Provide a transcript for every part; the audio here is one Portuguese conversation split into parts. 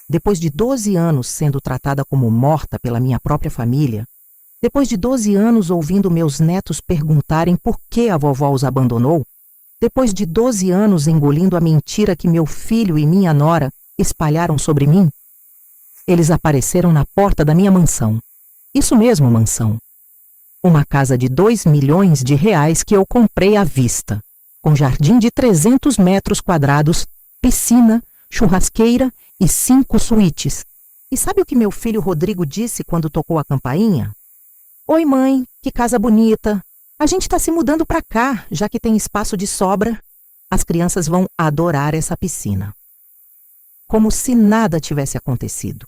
Depois de 12 anos sendo tratada como morta pela minha própria família, depois de 12 anos ouvindo meus netos perguntarem por que a vovó os abandonou, depois de 12 anos engolindo a mentira que meu filho e minha nora espalharam sobre mim, eles apareceram na porta da minha mansão. Isso mesmo, mansão. Uma casa de 2 milhões de reais que eu comprei à vista, com jardim de 300 metros quadrados, piscina, churrasqueira e 5 suítes. E sabe o que meu filho Rodrigo disse quando tocou a campainha? Oi, mãe, que casa bonita. A gente está se mudando para cá, já que tem espaço de sobra. As crianças vão adorar essa piscina. Como se nada tivesse acontecido.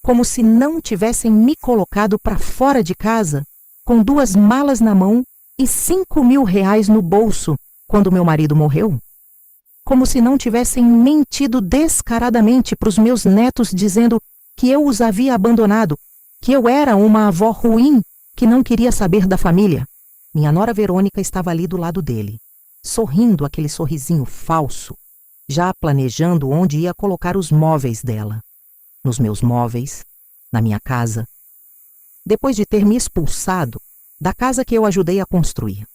Como se não tivessem me colocado para fora de casa, com 2 malas na mão e 5 mil reais no bolso, quando meu marido morreu. Como se não tivessem mentido descaradamente para os meus netos dizendo que eu os havia abandonado, que eu era uma avó ruim que não queria saber da família. Minha nora Verônica estava ali do lado dele, sorrindo aquele sorrisinho falso, já planejando onde ia colocar os móveis dela. Nos meus móveis, na minha casa. Depois de ter me expulsado da casa que eu ajudei a construir.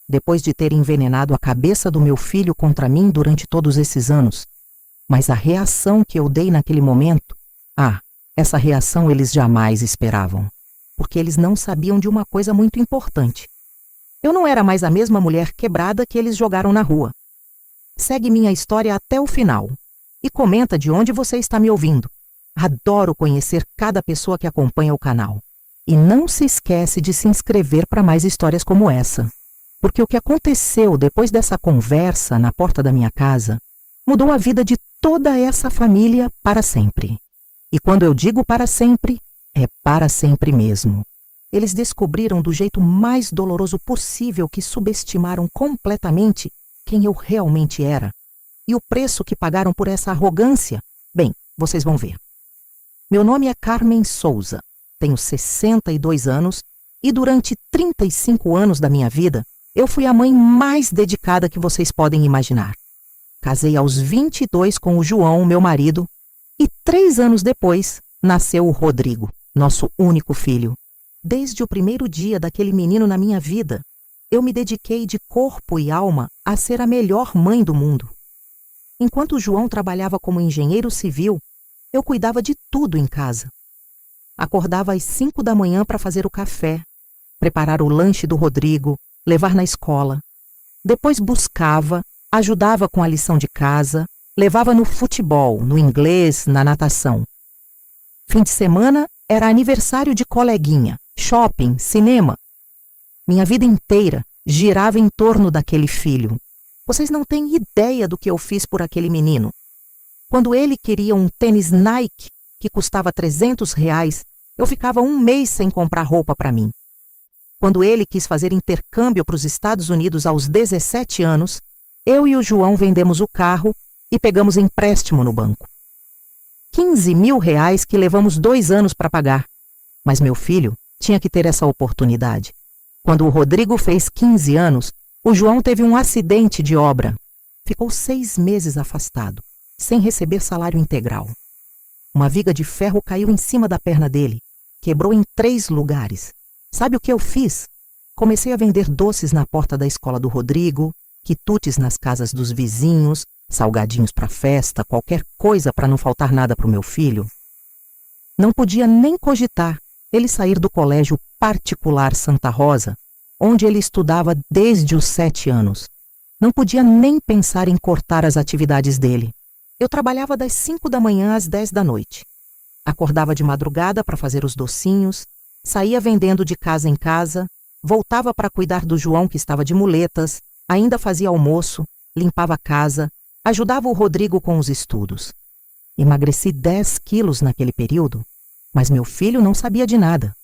Depois de ter envenenado a cabeça do meu filho contra mim durante todos esses anos. Mas a reação que eu dei naquele momento, essa reação eles jamais esperavam. Porque eles não sabiam de uma coisa muito importante. Eu não era mais a mesma mulher quebrada que eles jogaram na rua. Segue minha história até o final. E comenta de onde você está me ouvindo. Adoro conhecer cada pessoa que acompanha o canal. E não se esquece de se inscrever para mais histórias como essa. Porque o que aconteceu depois dessa conversa na porta da minha casa mudou a vida de toda essa família para sempre. E quando eu digo para sempre, é para sempre mesmo. Eles descobriram do jeito mais doloroso possível que subestimaram completamente quem eu realmente era. E o preço que pagaram por essa arrogância, bem, vocês vão ver. Meu nome é Carmen Souza, tenho 62 anos e durante 35 anos da minha vida, eu fui a mãe mais dedicada que vocês podem imaginar. Casei aos 22 com o João, meu marido, e 3 anos depois nasceu o Rodrigo, nosso único filho. Desde o primeiro dia daquele menino na minha vida, eu me dediquei de corpo e alma a ser a melhor mãe do mundo. Enquanto o João trabalhava como engenheiro civil, eu cuidava de tudo em casa. Acordava às 5 da manhã para fazer o café, preparar o lanche do Rodrigo, levar na escola. Depois buscava, ajudava com a lição de casa, levava no futebol, no inglês, na natação. Fim de semana era aniversário de coleguinha, shopping, cinema. Minha vida inteira girava em torno daquele filho. Vocês não têm ideia do que eu fiz por aquele menino. Quando ele queria um tênis Nike, que custava R$300, eu ficava 1 mês sem comprar roupa para mim. Quando ele quis fazer intercâmbio para os Estados Unidos aos 17 anos, eu e o João vendemos o carro e pegamos empréstimo no banco. R$15 mil que levamos 2 anos para pagar. Mas meu filho tinha que ter essa oportunidade. Quando o Rodrigo fez 15 anos, o João teve um acidente de obra. Ficou 6 meses afastado, sem receber salário integral. Uma viga de ferro caiu em cima da perna dele, quebrou em 3 lugares. Sabe o que eu fiz? Comecei a vender doces na porta da escola do Rodrigo, quitutes nas casas dos vizinhos, salgadinhos para festa, qualquer coisa para não faltar nada para o meu filho. Não podia nem cogitar ele sair do colégio particular Santa Rosa, onde ele estudava desde os 7 anos. Não podia nem pensar em cortar as atividades dele. Eu trabalhava das 5 da manhã às 10 da noite. Acordava de madrugada para fazer os docinhos, saía vendendo de casa em casa, voltava para cuidar do João que estava de muletas, ainda fazia almoço, limpava a casa, ajudava o Rodrigo com os estudos. Emagreci 10 quilos naquele período, mas meu filho não sabia de nada.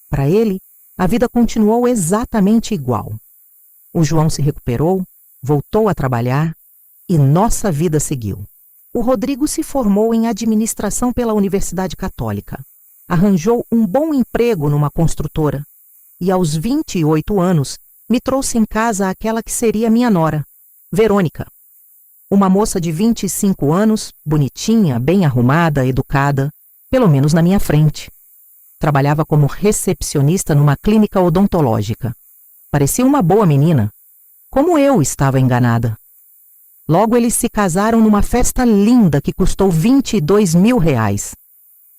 Para ele, a vida continuou exatamente igual. O João se recuperou, voltou a trabalhar e nossa vida seguiu. O Rodrigo se formou em administração pela Universidade Católica. Arranjou um bom emprego numa construtora e aos 28 anos me trouxe em casa aquela que seria minha nora, Verônica. Uma moça de 25 anos, bonitinha, bem arrumada, educada, pelo menos na minha frente. Trabalhava como recepcionista numa clínica odontológica. Parecia uma boa menina. Como eu estava enganada. Logo eles se casaram numa festa linda que custou R$ 22.000.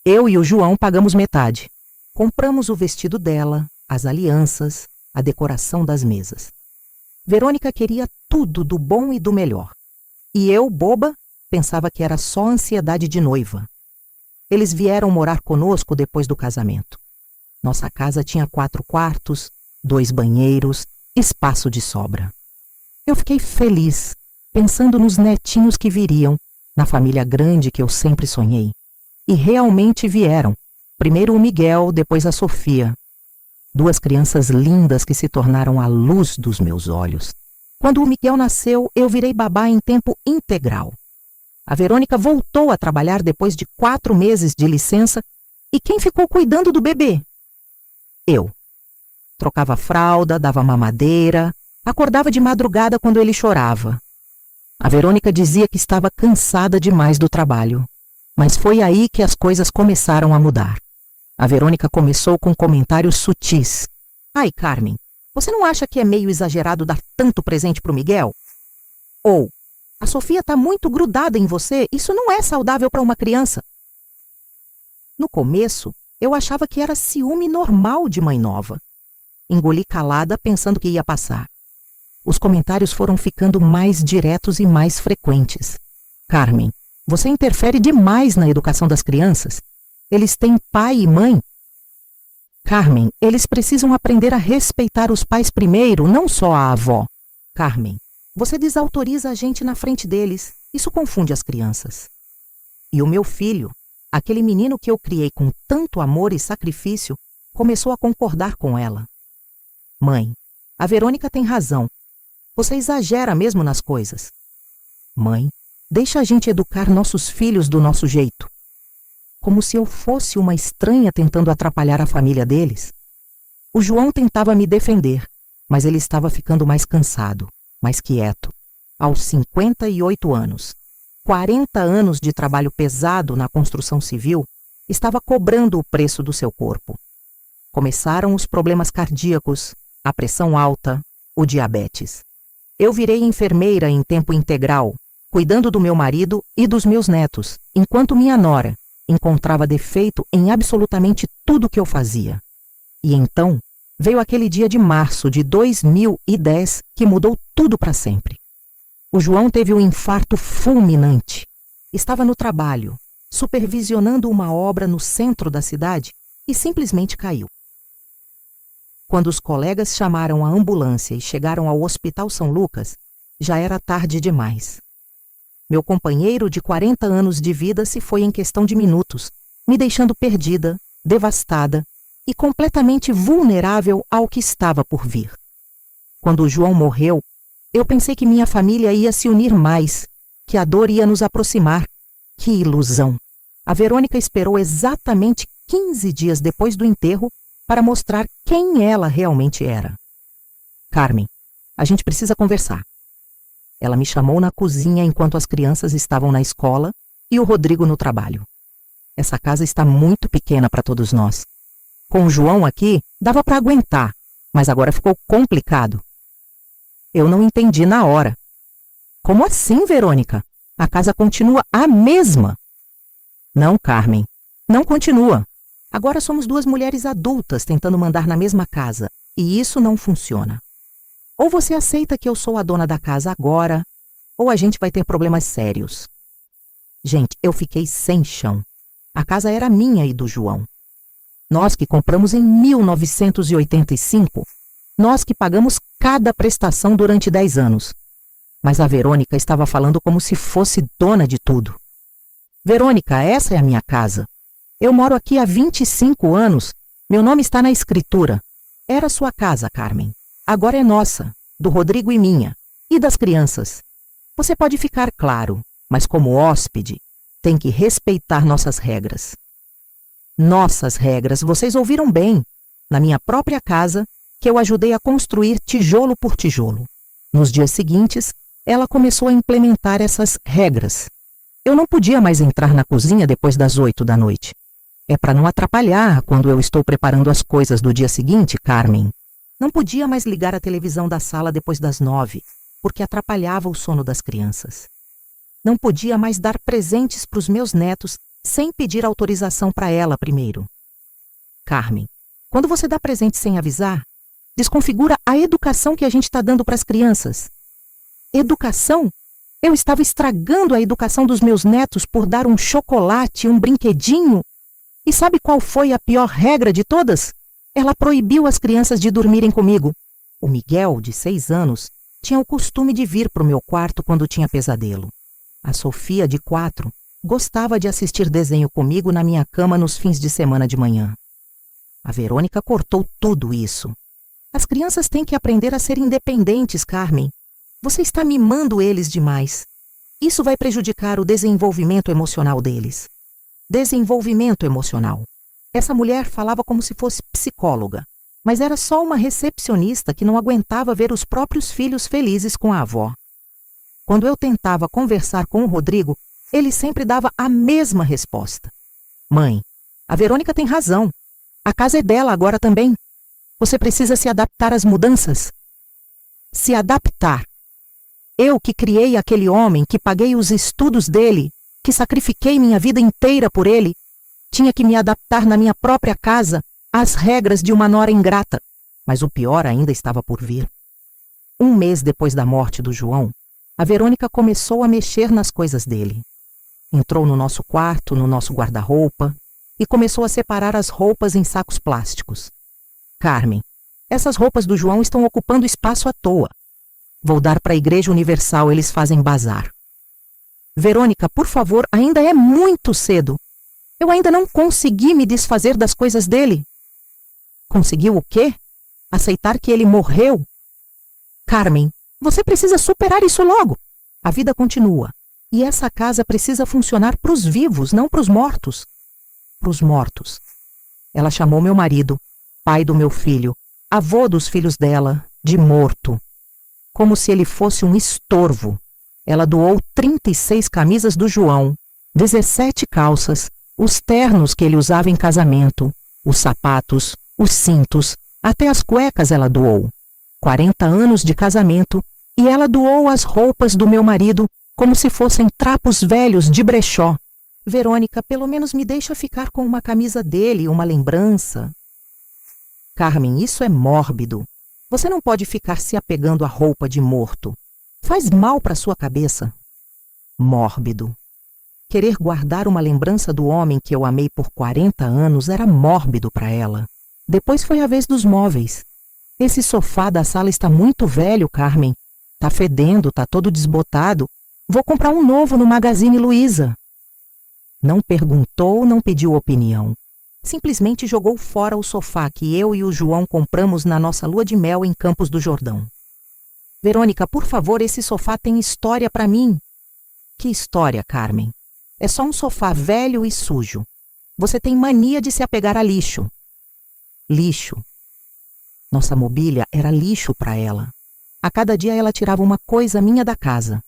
Eu e o João pagamos metade. Compramos o vestido dela, as alianças, a decoração das mesas. Verônica queria tudo do bom e do melhor. E eu, boba, pensava que era só ansiedade de noiva. Eles vieram morar conosco depois do casamento. Nossa casa tinha 4 quartos, 2 banheiros, espaço de sobra. Eu fiquei feliz, pensando nos netinhos que viriam, na família grande que eu sempre sonhei. E realmente vieram. Primeiro o Miguel, depois a Sofia. 2 crianças lindas que se tornaram a luz dos meus olhos. Quando o Miguel nasceu, eu virei babá em tempo integral. A Verônica voltou a trabalhar depois de 4 meses de licença. E quem ficou cuidando do bebê? Eu. Trocava fralda, dava mamadeira, acordava de madrugada quando ele chorava. A Verônica dizia que estava cansada demais do trabalho. Mas foi aí que as coisas começaram a mudar. A Verônica começou com comentários sutis. Ai, Carmen, você não acha que é meio exagerado dar tanto presente pro Miguel? Ou, a Sofia tá muito grudada em você, isso não é saudável para uma criança. No começo, eu achava que era ciúme normal de mãe nova. Engoli calada, pensando que ia passar. Os comentários foram ficando mais diretos e mais frequentes. Carmen, você interfere demais na educação das crianças. Eles têm pai e mãe. Carmen, eles precisam aprender a respeitar os pais primeiro, não só a avó. Carmen, você desautoriza a gente na frente deles. Isso confunde as crianças. E o meu filho, aquele menino que eu criei com tanto amor e sacrifício, começou a concordar com ela. Mãe, a Verônica tem razão. Você exagera mesmo nas coisas. Mãe, deixa a gente educar nossos filhos do nosso jeito. Como se eu fosse uma estranha tentando atrapalhar a família deles. O João tentava me defender, mas ele estava ficando mais cansado, mais quieto. Aos 58 anos, 40 anos de trabalho pesado na construção civil, estava cobrando o preço do seu corpo. Começaram os problemas cardíacos, a pressão alta, o diabetes. Eu virei enfermeira em tempo integral, cuidando do meu marido e dos meus netos, enquanto minha nora encontrava defeito em absolutamente tudo que eu fazia. E então veio aquele dia de março de 2010 que mudou tudo para sempre. O João teve um infarto fulminante. Estava no trabalho, supervisionando uma obra no centro da cidade e simplesmente caiu. Quando os colegas chamaram a ambulância e chegaram ao Hospital São Lucas, já era tarde demais. Meu companheiro de 40 anos de vida se foi em questão de minutos, me deixando perdida, devastada e completamente vulnerável ao que estava por vir. Quando o João morreu, eu pensei que minha família ia se unir mais, que a dor ia nos aproximar. Que ilusão! A Verônica esperou exatamente 15 dias depois do enterro para mostrar quem ela realmente era. Carmen, a gente precisa conversar. Ela me chamou na cozinha enquanto as crianças estavam na escola e o Rodrigo no trabalho. Essa casa está muito pequena para todos nós. Com o João aqui, dava para aguentar, mas agora ficou complicado. Eu não entendi na hora. Como assim, Verônica? A casa continua a mesma. Não, Carmen, não continua. Agora somos 2 mulheres adultas tentando mandar na mesma casa, e isso não funciona. Ou você aceita que eu sou a dona da casa agora, ou a gente vai ter problemas sérios. Gente, eu fiquei sem chão. A casa era minha e do João. Nós que compramos em 1985, nós que pagamos cada prestação durante 10 anos. Mas a Verônica estava falando como se fosse dona de tudo. Verônica, essa é a minha casa. Eu moro aqui há 25 anos. Meu nome está na escritura. Era sua casa, Carmen. Agora é nossa, do Rodrigo e minha, e das crianças. Você pode ficar claro, mas como hóspede, tem que respeitar nossas regras. Nossas regras, vocês ouviram bem. Na minha própria casa, que eu ajudei a construir tijolo por tijolo. Nos dias seguintes, ela começou a implementar essas regras. Eu não podia mais entrar na cozinha depois das 8 da noite. É para não atrapalhar quando eu estou preparando as coisas do dia seguinte, Carmen. Não podia mais ligar a televisão da sala depois das 9, porque atrapalhava o sono das crianças. Não podia mais dar presentes para os meus netos sem pedir autorização para ela primeiro. Carmen, quando você dá presente sem avisar, desconfigura a educação que a gente está dando para as crianças. Educação? Eu estava estragando a educação dos meus netos por dar um chocolate, um brinquedinho. E sabe qual foi a pior regra de todas? Ela proibiu as crianças de dormirem comigo. O Miguel, de 6 anos, tinha o costume de vir para o meu quarto quando tinha pesadelo. A Sofia, de 4, gostava de assistir desenho comigo na minha cama nos fins de semana de manhã. A Verônica cortou tudo isso. As crianças têm que aprender a ser independentes, Carmen. Você está mimando eles demais. Isso vai prejudicar o desenvolvimento emocional deles. Desenvolvimento emocional. Essa mulher falava como se fosse psicóloga, mas era só uma recepcionista que não aguentava ver os próprios filhos felizes com a avó. Quando eu tentava conversar com o Rodrigo, ele sempre dava a mesma resposta. Mãe, a Verônica tem razão. A casa é dela agora também. Você precisa se adaptar às mudanças. Se adaptar. Eu que criei aquele homem, que paguei os estudos dele, que sacrifiquei minha vida inteira por ele, tinha que me adaptar na minha própria casa às regras de uma nora ingrata. Mas o pior ainda estava por vir. 1 mês depois da morte do João, a Verônica começou a mexer nas coisas dele. Entrou no nosso quarto, no nosso guarda-roupa, e começou a separar as roupas em sacos plásticos. Carmen, essas roupas do João estão ocupando espaço à toa. Vou dar para a Igreja Universal, eles fazem bazar. Verônica, por favor, ainda é muito cedo. Eu ainda não consegui me desfazer das coisas dele. Conseguiu o quê? Aceitar que ele morreu? Carmen, você precisa superar isso logo. A vida continua. E essa casa precisa funcionar para os vivos, não para os mortos. Para os mortos. Ela chamou meu marido, pai do meu filho, avô dos filhos dela, de morto. Como se ele fosse um estorvo. Ela doou 36 camisas do João, 17 calças, os ternos que ele usava em casamento, os sapatos, os cintos, até as cuecas ela doou. 40 anos de casamento, e ela doou as roupas do meu marido como se fossem trapos velhos de brechó. Verônica, pelo menos me deixa ficar com uma camisa dele, uma lembrança. Carmen, isso é mórbido. Você não pode ficar se apegando à roupa de morto. Faz mal para sua cabeça. Mórbido. Querer guardar uma lembrança do homem que eu amei por 40 anos era mórbido para ela. Depois foi a vez dos móveis. Esse sofá da sala está muito velho, Carmen. Tá fedendo, tá todo desbotado. Vou comprar um novo no Magazine Luiza. Não perguntou, não pediu opinião. Simplesmente jogou fora o sofá que eu e o João compramos na nossa lua de mel em Campos do Jordão. Verônica, por favor, esse sofá tem história para mim. Que história, Carmen? É só um sofá velho e sujo. Você tem mania de se apegar a lixo. Lixo. Nossa mobília era lixo para ela. A cada dia ela tirava uma coisa minha da casa.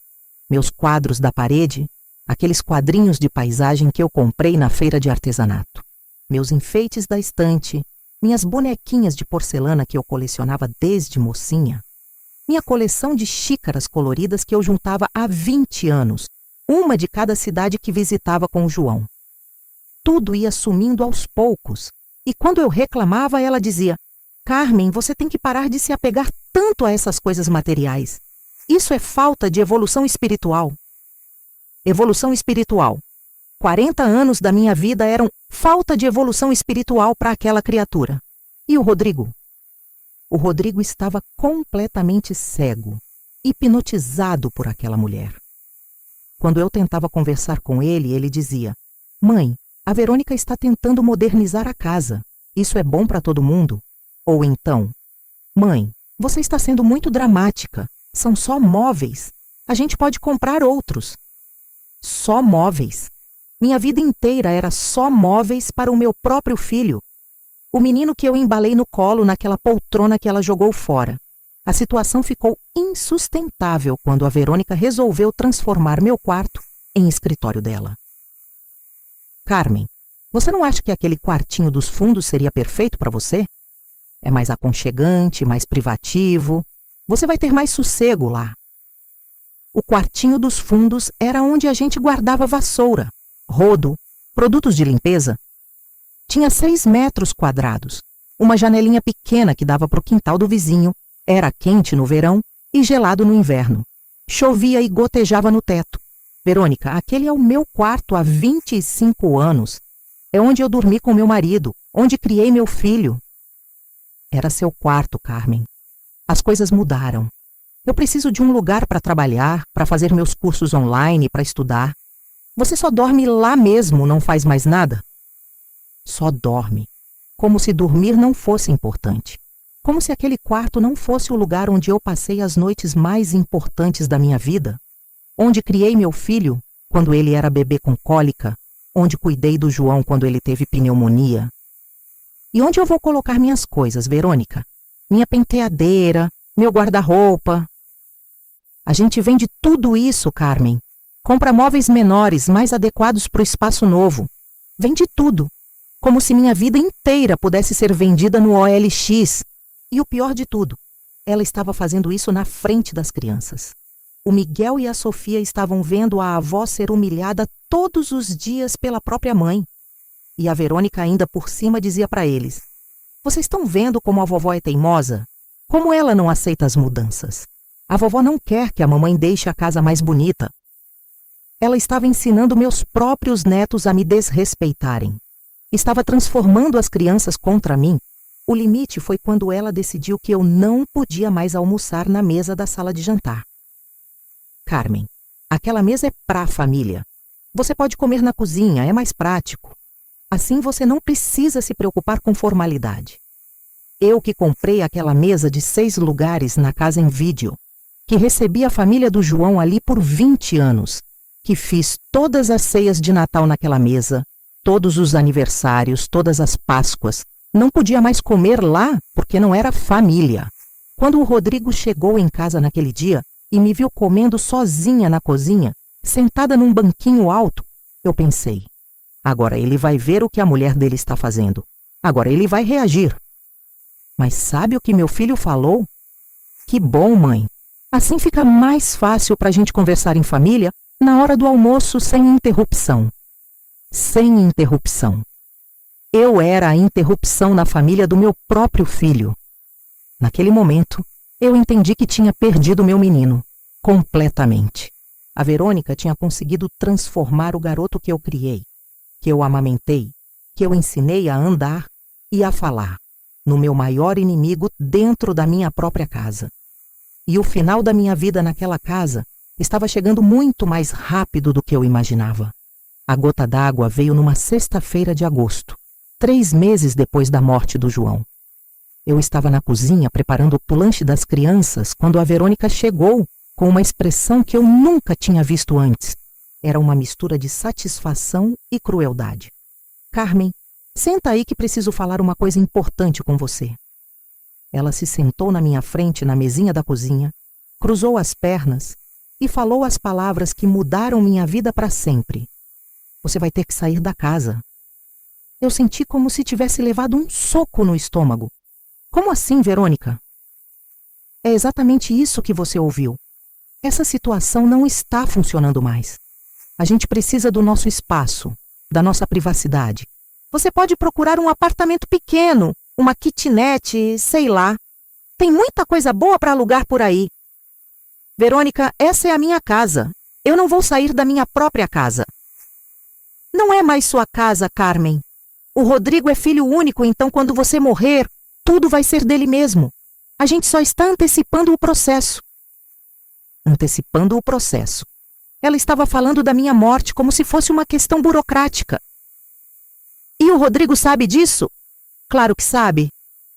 Meus quadros da parede, aqueles quadrinhos de paisagem que eu comprei na feira de artesanato. Meus enfeites da estante, minhas bonequinhas de porcelana que eu colecionava desde mocinha. Minha coleção de xícaras coloridas que eu juntava há 20 anos, uma de cada cidade que visitava com o João. Tudo ia sumindo aos poucos, e quando eu reclamava, ela dizia: Carmen, você tem que parar de se apegar tanto a essas coisas materiais. Isso é falta de evolução espiritual. Evolução espiritual. 40 anos da minha vida eram falta de evolução espiritual para aquela criatura. E o Rodrigo? O Rodrigo estava completamente cego, hipnotizado por aquela mulher. Quando eu tentava conversar com ele, ele dizia: Mãe, a Verônica está tentando modernizar a casa. Isso é bom para todo mundo? Ou então: Mãe, você está sendo muito dramática. São só móveis. A gente pode comprar outros. Só móveis. Minha vida inteira era só móveis para o meu próprio filho. O menino que eu embalei no colo naquela poltrona que ela jogou fora. A situação ficou insustentável quando a Verônica resolveu transformar meu quarto em escritório dela. Carmen, você não acha que aquele quartinho dos fundos seria perfeito para você? É mais aconchegante, mais privativo. Você vai ter mais sossego lá. O quartinho dos fundos era onde a gente guardava vassoura, rodo, produtos de limpeza. Tinha 6 metros quadrados, uma janelinha pequena que dava para o quintal do vizinho. Era quente no verão e gelado no inverno. Chovia e gotejava no teto. Verônica, aquele é o meu quarto há 25 anos. É onde eu dormi com meu marido, onde criei meu filho. Era seu quarto, Carmen. As coisas mudaram. Eu preciso de um lugar para trabalhar, para fazer meus cursos online, para estudar. Você só dorme lá mesmo, não faz mais nada? Só dorme. Como se dormir não fosse importante. Como se aquele quarto não fosse o lugar onde eu passei as noites mais importantes da minha vida. Onde criei meu filho quando ele era bebê com cólica. Onde cuidei do João quando ele teve pneumonia. E onde eu vou colocar minhas coisas, Verônica? Minha penteadeira, meu guarda-roupa. A gente vende tudo isso, Carmen. Compra móveis menores, mais adequados para o espaço novo. Vende tudo. Como se minha vida inteira pudesse ser vendida no OLX. E o pior de tudo, ela estava fazendo isso na frente das crianças. O Miguel e a Sofia estavam vendo a avó ser humilhada todos os dias pela própria mãe. E a Verônica ainda por cima dizia para eles: vocês estão vendo como a vovó é teimosa? Como ela não aceita as mudanças? A vovó não quer que a mamãe deixe a casa mais bonita. Ela estava ensinando meus próprios netos a me desrespeitarem. Estava transformando as crianças contra mim. O limite foi quando ela decidiu que eu não podia mais almoçar na mesa da sala de jantar. Carmen, aquela mesa é pra família. Você pode comer na cozinha, é mais prático. Assim você não precisa se preocupar com formalidade. Eu que comprei aquela mesa de 6 lugares na casa em vídeo, que recebi a família do João ali por 20 anos, que fiz todas as ceias de Natal naquela mesa, todos os aniversários, todas as Páscoas. Não podia mais comer lá porque não era família. Quando o Rodrigo chegou em casa naquele dia e me viu comendo sozinha na cozinha, sentada num banquinho alto, eu pensei: agora ele vai ver o que a mulher dele está fazendo. Agora ele vai reagir. Mas sabe o que meu filho falou? Que bom, mãe. Assim fica mais fácil para a gente conversar em família na hora do almoço sem interrupção. Sem interrupção. Eu era a interrupção na família do meu próprio filho. Naquele momento, eu entendi que tinha perdido meu menino, completamente. A Verônica tinha conseguido transformar o garoto que eu criei, que eu amamentei, que eu ensinei a andar e a falar, no meu maior inimigo dentro da minha própria casa. E o final da minha vida naquela casa estava chegando muito mais rápido do que eu imaginava. A gota d'água veio numa sexta-feira de agosto, 3 meses depois da morte do João. Eu estava na cozinha preparando o lanche das crianças quando a Verônica chegou com uma expressão que eu nunca tinha visto antes. Era uma mistura de satisfação e crueldade. Carmen, senta aí que preciso falar uma coisa importante com você. Ela se sentou na minha frente na mesinha da cozinha, cruzou as pernas e falou as palavras que mudaram minha vida para sempre. Você vai ter que sair da casa. Eu senti como se tivesse levado um soco no estômago. Como assim, Verônica? É exatamente isso que você ouviu. Essa situação não está funcionando mais. A gente precisa do nosso espaço, da nossa privacidade. Você pode procurar um apartamento pequeno, uma kitnet, sei lá. Tem muita coisa boa para alugar por aí. Verônica, essa é a minha casa. Eu não vou sair da minha própria casa. Não é mais sua casa, Carmen. O Rodrigo é filho único, então quando você morrer, tudo vai ser dele mesmo. A gente só está antecipando o processo. Antecipando o processo. Ela estava falando da minha morte como se fosse uma questão burocrática. E o Rodrigo sabe disso? Claro que sabe.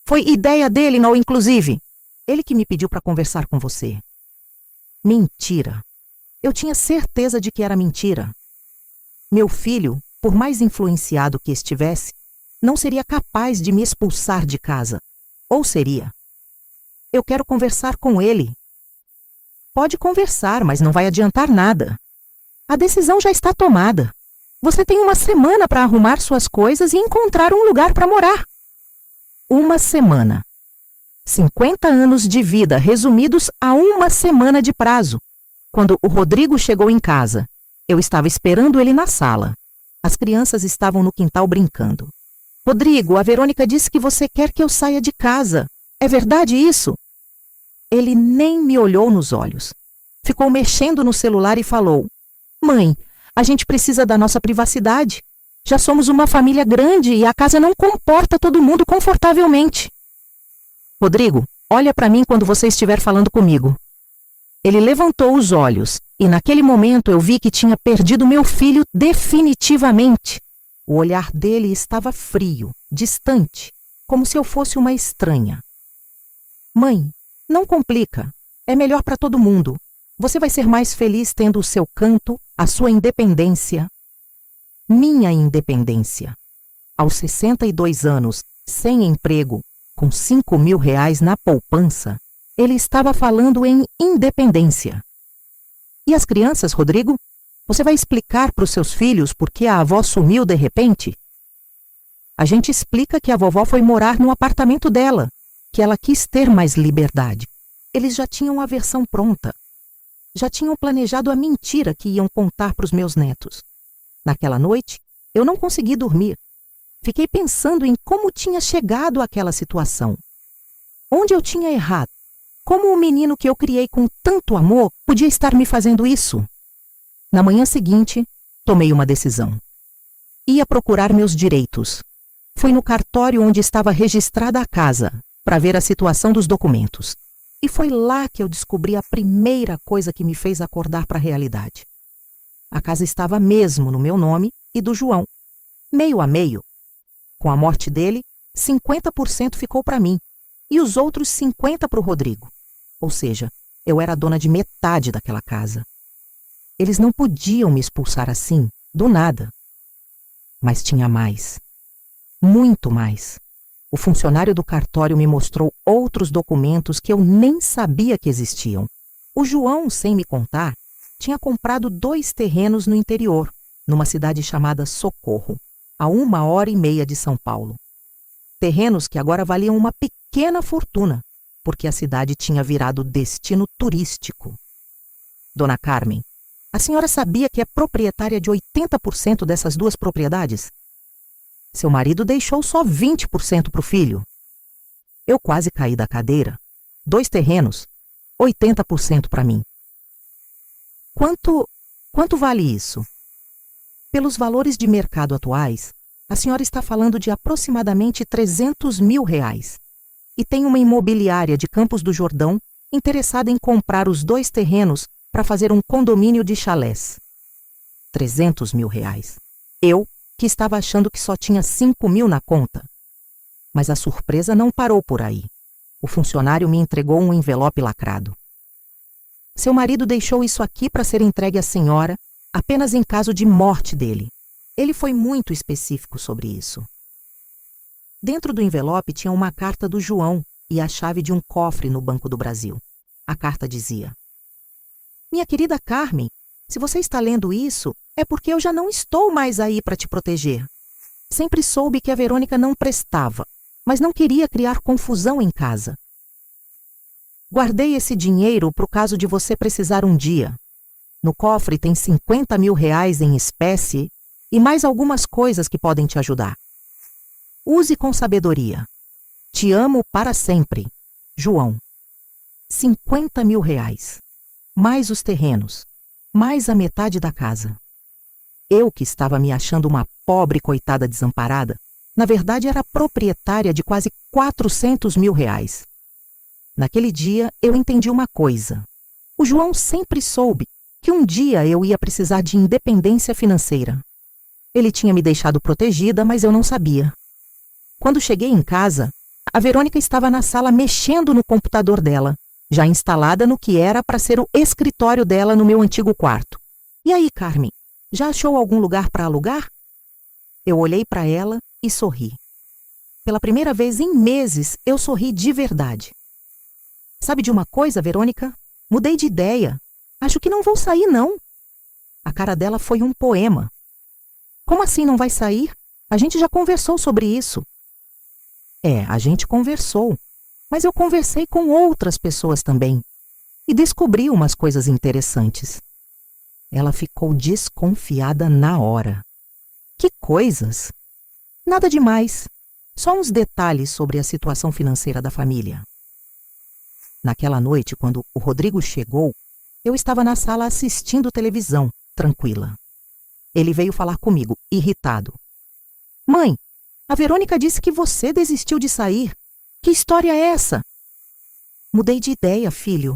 Foi ideia dele, não, inclusive. Ele que me pediu para conversar com você. Mentira. Eu tinha certeza de que era mentira. Meu filho, por mais influenciado que estivesse, não seria capaz de me expulsar de casa. Ou seria? Eu quero conversar com ele. Pode conversar, mas não vai adiantar nada. A decisão já está tomada. Você tem uma semana para arrumar suas coisas e encontrar um lugar para morar. Uma semana. 50 anos de vida resumidos a uma semana de prazo. Quando o Rodrigo chegou em casa, eu estava esperando ele na sala. As crianças estavam no quintal brincando. Rodrigo, a Verônica disse que você quer que eu saia de casa. É verdade isso? Ele nem me olhou nos olhos. Ficou mexendo no celular e falou: Mãe, a gente precisa da nossa privacidade. Já somos uma família grande e a casa não comporta todo mundo confortavelmente. Rodrigo, olha para mim quando você estiver falando comigo. Ele levantou os olhos e naquele momento eu vi que tinha perdido meu filho definitivamente. O olhar dele estava frio, distante, como se eu fosse uma estranha. Mãe, não complica. É melhor para todo mundo. Você vai ser mais feliz tendo o seu canto, a sua independência. Minha independência. Aos 62 anos, sem emprego, com 5 mil reais na poupança, ele estava falando em independência. E as crianças, Rodrigo? Você vai explicar para os seus filhos por que a avó sumiu de repente? A gente explica que a vovó foi morar no apartamento dela, que ela quis ter mais liberdade. Eles já tinham a versão pronta. Já tinham planejado a mentira que iam contar para os meus netos. Naquela noite, eu não consegui dormir. Fiquei pensando em como tinha chegado àquela situação. Onde eu tinha errado? Como o menino que eu criei com tanto amor podia estar me fazendo isso? Na manhã seguinte, tomei uma decisão. Ia procurar meus direitos. Fui no cartório onde estava registrada a casa, para ver a situação dos documentos. E foi lá que eu descobri a primeira coisa que me fez acordar para a realidade. A casa estava mesmo no meu nome e do João, meio a meio. Com a morte dele, 50% ficou para mim e os outros 50% para o Rodrigo. Ou seja, eu era dona de metade daquela casa. Eles não podiam me expulsar assim, do nada. Mas tinha mais. Muito mais. O funcionário do cartório me mostrou outros documentos que eu nem sabia que existiam. O João, sem me contar, tinha comprado 2 terrenos no interior, numa cidade chamada Socorro, a 1h30 de São Paulo. Terrenos que agora valiam uma pequena fortuna, porque a cidade tinha virado destino turístico. Dona Carmen, a senhora sabia que é proprietária de 80% dessas 2 propriedades? Seu marido deixou só 20% para o filho. Eu quase caí da cadeira. 2 terrenos, 80% para mim. Quanto vale isso? Pelos valores de mercado atuais, a senhora está falando de aproximadamente 300 mil reais. E tem uma imobiliária de Campos do Jordão interessada em comprar os 2 terrenos para fazer um condomínio de chalés. 300 mil reais. Eu, que estava achando que só tinha 5 mil na conta. Mas a surpresa não parou por aí. O funcionário me entregou um envelope lacrado. Seu marido deixou isso aqui para ser entregue à senhora apenas em caso de morte dele. Ele foi muito específico sobre isso. Dentro do envelope tinha uma carta do João e a chave de um cofre no Banco do Brasil. A carta dizia: Minha querida Carmen, se você está lendo isso, é porque eu já não estou mais aí para te proteger. Sempre soube que a Verônica não prestava, mas não queria criar confusão em casa. Guardei esse dinheiro para o caso de você precisar um dia. No cofre tem 50 mil reais em espécie e mais algumas coisas que podem te ajudar. Use com sabedoria. Te amo para sempre. João. 50 mil reais. Mais os terrenos. Mais a metade da casa. Eu, que estava me achando uma pobre coitada desamparada, na verdade era proprietária de quase 400 mil reais. Naquele dia, eu entendi uma coisa. O João sempre soube que um dia eu ia precisar de independência financeira. Ele tinha me deixado protegida, mas eu não sabia. Quando cheguei em casa, a Verônica estava na sala mexendo no computador dela, já instalada no que era para ser o escritório dela no meu antigo quarto. E aí, Carmen, já achou algum lugar para alugar? Eu olhei para ela e sorri. Pela primeira vez em meses, eu sorri de verdade. Sabe de uma coisa, Verônica? Mudei de ideia. Acho que não vou sair, não. A cara dela foi um poema. Como assim não vai sair? A gente já conversou sobre isso. A gente conversou. Mas eu conversei com outras pessoas também. E descobri umas coisas interessantes. Ela ficou desconfiada na hora. Que coisas? Nada demais. Só uns detalhes sobre a situação financeira da família. Naquela noite, quando o Rodrigo chegou, eu estava na sala assistindo televisão, tranquila. Ele veio falar comigo, irritado. Mãe, a Verônica disse que você desistiu de sair. Que história é essa? Mudei de ideia, filho.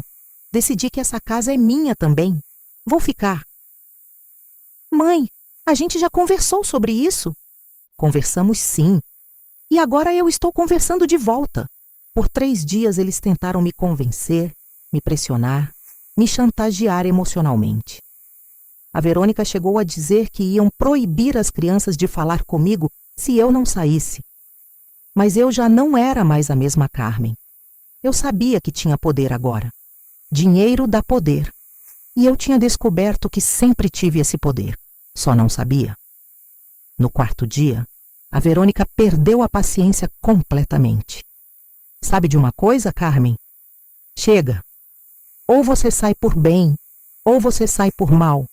Decidi que essa casa é minha também. Vou ficar. Mãe, a gente já conversou sobre isso. Conversamos sim. E agora eu estou conversando de volta. Por 3 dias eles tentaram me convencer, me pressionar, me chantagear emocionalmente. A Verônica chegou a dizer que iam proibir as crianças de falar comigo se eu não saísse. Mas eu já não era mais a mesma Carmen. Eu sabia que tinha poder agora. Dinheiro dá poder. E eu tinha descoberto que sempre tive esse poder. Só não sabia. No 4º dia, a Verônica perdeu a paciência completamente. Sabe de uma coisa, Carmen? Chega. Ou você sai por bem, ou você sai por mal.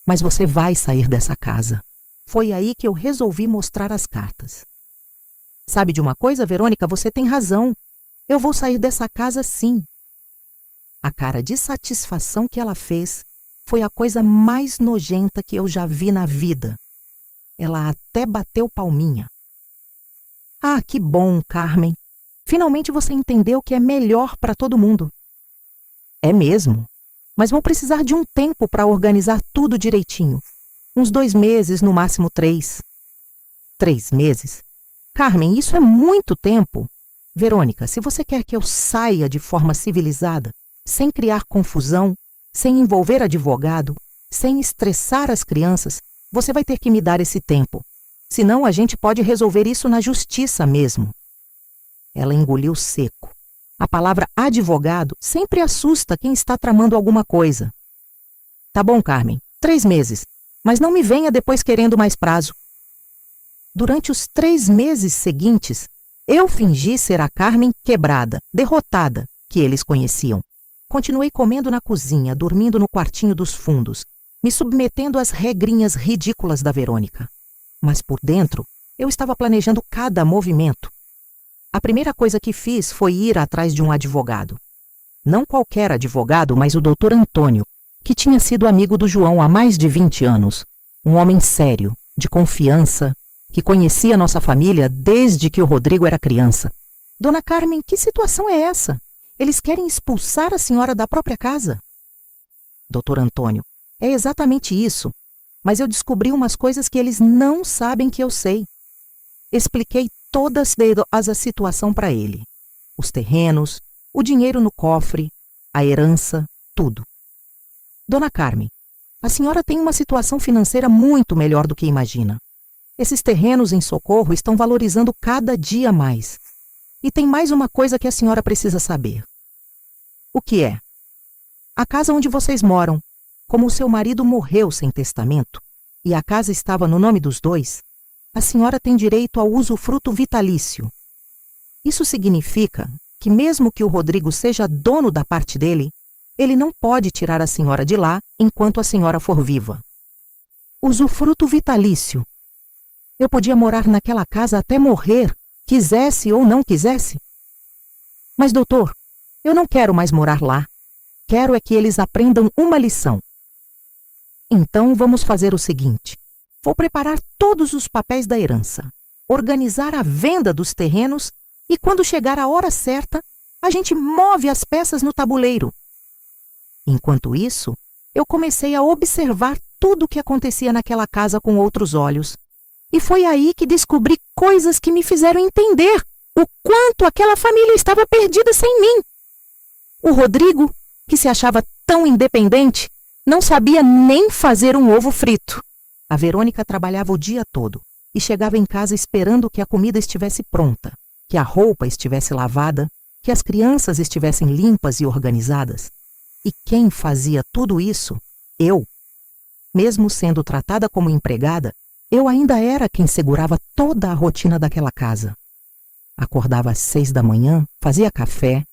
Mas você vai sair dessa casa. Foi aí que eu resolvi mostrar as cartas. Sabe de uma coisa, Verônica? Você tem razão. Eu vou sair dessa casa sim. A cara de satisfação que ela fez foi a coisa mais nojenta que eu já vi na vida. Ela até bateu palminha. Ah, que bom, Carmen. Finalmente você entendeu que é melhor para todo mundo. É mesmo. Mas vou precisar de um tempo para organizar tudo direitinho. Uns 2 meses, no máximo 3. 3 meses? Carmen, isso é muito tempo. Verônica, se você quer que eu saia de forma civilizada, sem criar confusão, sem envolver advogado, sem estressar as crianças, você vai ter que me dar esse tempo. Senão a gente pode resolver isso na justiça mesmo. Ela engoliu seco. A palavra advogado sempre assusta quem está tramando alguma coisa. Tá bom, Carmen, 3 meses, mas não me venha depois querendo mais prazo. Durante os 3 meses seguintes, eu fingi ser a Carmen quebrada, derrotada, que eles conheciam. Continuei comendo na cozinha, dormindo no quartinho dos fundos, me submetendo às regrinhas ridículas da Verônica. Mas por dentro, eu estava planejando cada movimento. A primeira coisa que fiz foi ir atrás de um advogado. Não qualquer advogado, mas o Dr. Antônio, que tinha sido amigo do João há mais de 20 anos. Um homem sério, de confiança, que conhecia nossa família desde que o Rodrigo era criança. Dona Carmen, que situação é essa? Eles querem expulsar a senhora da própria casa? Dr. Antônio, é exatamente isso. Mas eu descobri umas coisas que eles não sabem que eu sei. Expliquei todas a situação para ele. Os terrenos, o dinheiro no cofre, a herança, tudo. Dona Carmen, a senhora tem uma situação financeira muito melhor do que imagina. Esses terrenos em Socorro estão valorizando cada dia mais. E tem mais uma coisa que a senhora precisa saber. O que é? A casa onde vocês moram, como o seu marido morreu sem testamento, e a casa estava no nome dos dois, a senhora tem direito ao usufruto vitalício. Isso significa que mesmo que o Rodrigo seja dono da parte dele, ele não pode tirar a senhora de lá enquanto a senhora for viva. Usufruto vitalício. Eu podia morar naquela casa até morrer, quisesse ou não quisesse? Mas, doutor, eu não quero mais morar lá. Quero é que eles aprendam uma lição. Então, vamos fazer o seguinte. Vou preparar todos os papéis da herança, organizar a venda dos terrenos e, quando chegar a hora certa, a gente move as peças no tabuleiro. Enquanto isso, eu comecei a observar tudo o que acontecia naquela casa com outros olhos. E foi aí que descobri coisas que me fizeram entender o quanto aquela família estava perdida sem mim. O Rodrigo, que se achava tão independente, não sabia nem fazer um ovo frito. A Verônica trabalhava o dia todo e chegava em casa esperando que a comida estivesse pronta, que a roupa estivesse lavada que as crianças estivessem limpas e organizadas. E quem fazia tudo isso? Eu. Mesmo sendo tratada como empregada, eu ainda era quem segurava toda a rotina daquela casa. Acordava às 6 da manhã, fazia café,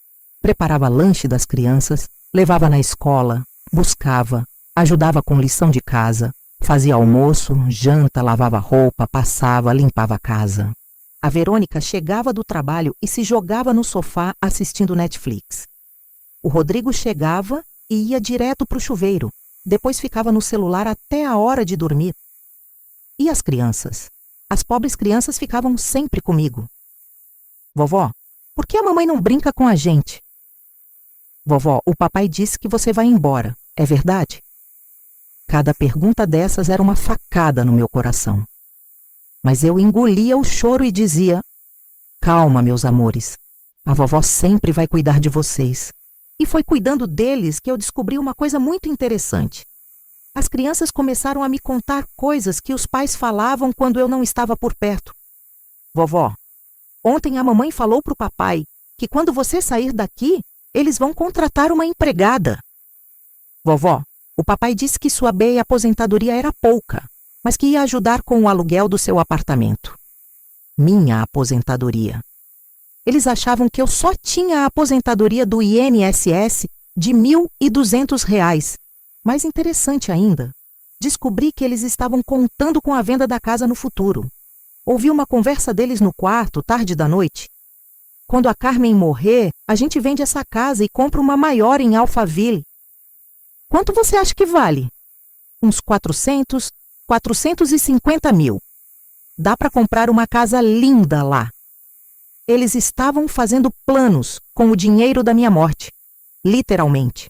preparava lanche das crianças, levava na escola, buscava, ajudava com lição de casa, fazia almoço, janta, lavava roupa, passava, limpava a casa. A Verônica chegava do trabalho e se jogava no sofá assistindo Netflix. O Rodrigo chegava e ia direto para o chuveiro, depois ficava no celular até a hora de dormir. E as crianças? As pobres crianças ficavam sempre comigo. Vovó, por que a mamãe não brinca com a gente? Vovó, o papai disse que você vai embora, é verdade? Cada pergunta dessas era uma facada no meu coração. Mas eu engolia o choro e dizia: calma, meus amores, a vovó sempre vai cuidar de vocês. E foi cuidando deles que eu descobri uma coisa muito interessante. As crianças começaram a me contar coisas que os pais falavam quando eu não estava por perto. Vovó, ontem a mamãe falou para o papai que quando você sair daqui, eles vão contratar uma empregada. Vovó, o papai disse que sua BEI aposentadoria era pouca, mas que ia ajudar com o aluguel do seu apartamento. Minha aposentadoria. Eles achavam que eu só tinha a aposentadoria do INSS de R$ 1.200. Mais interessante ainda, descobri que eles estavam contando com a venda da casa no futuro. Ouvi uma conversa deles no quarto, tarde da noite. Quando a Carmen morrer, a gente vende essa casa e compra uma maior em Alphaville. Quanto você acha que vale? Uns 450 mil. Dá para comprar uma casa linda lá. Eles estavam fazendo planos com o dinheiro da minha morte, literalmente.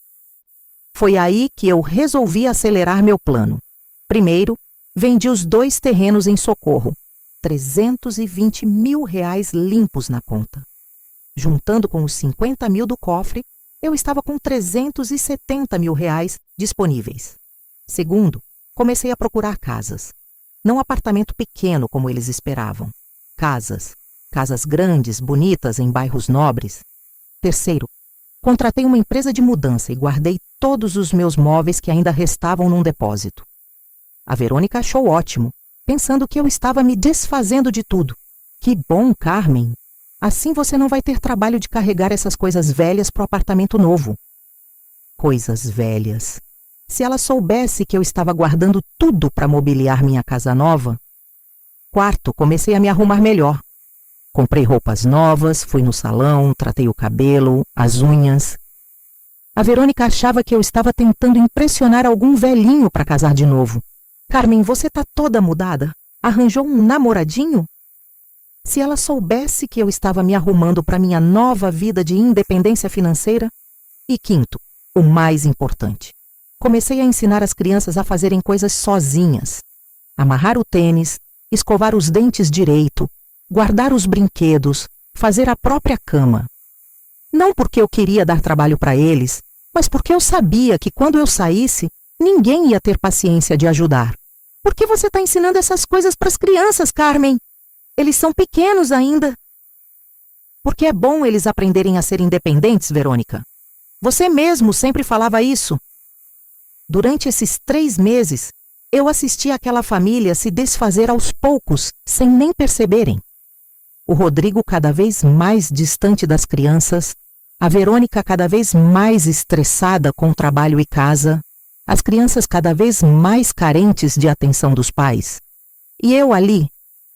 Foi aí que eu resolvi acelerar meu plano. Primeiro, vendi os 2 terrenos em Socorro, R$ 320 mil limpos na conta. Juntando com os 50 mil do cofre, eu estava com R$ 370 mil disponíveis. Segundo, comecei a procurar casas. Não apartamento pequeno como eles esperavam. Casas grandes, bonitas, em bairros nobres. Terceiro, contratei uma empresa de mudança e guardei todos os meus móveis que ainda restavam num depósito. A Verônica achou ótimo, pensando que eu estava me desfazendo de tudo. Que bom, Carmen! Assim você não vai ter trabalho de carregar essas coisas velhas para o apartamento novo. Coisas velhas. Se ela soubesse que eu estava guardando tudo para mobiliar minha casa nova. Quarto, comecei a me arrumar melhor. Comprei roupas novas, fui no salão, tratei o cabelo, as unhas. A Verônica achava que eu estava tentando impressionar algum velhinho para casar de novo. Carmen, você tá toda mudada? Arranjou um namoradinho? Se ela soubesse que eu estava me arrumando para minha nova vida de independência financeira. E quinto, o mais importante. Comecei a ensinar as crianças a fazerem coisas sozinhas. Amarrar o tênis, escovar os dentes direito, guardar os brinquedos, fazer a própria cama. Não porque eu queria dar trabalho para eles, mas porque eu sabia que quando eu saísse, ninguém ia ter paciência de ajudar. Por que você está ensinando essas coisas para as crianças, Carmen? Eles são pequenos ainda. Porque é bom eles aprenderem a ser independentes, Verônica. Você mesmo sempre falava isso. Durante esses 3 meses, eu assisti aquela família se desfazer aos poucos, sem nem perceberem. O Rodrigo cada vez mais distante das crianças, a Verônica cada vez mais estressada com o trabalho e casa, as crianças cada vez mais carentes de atenção dos pais. E eu ali,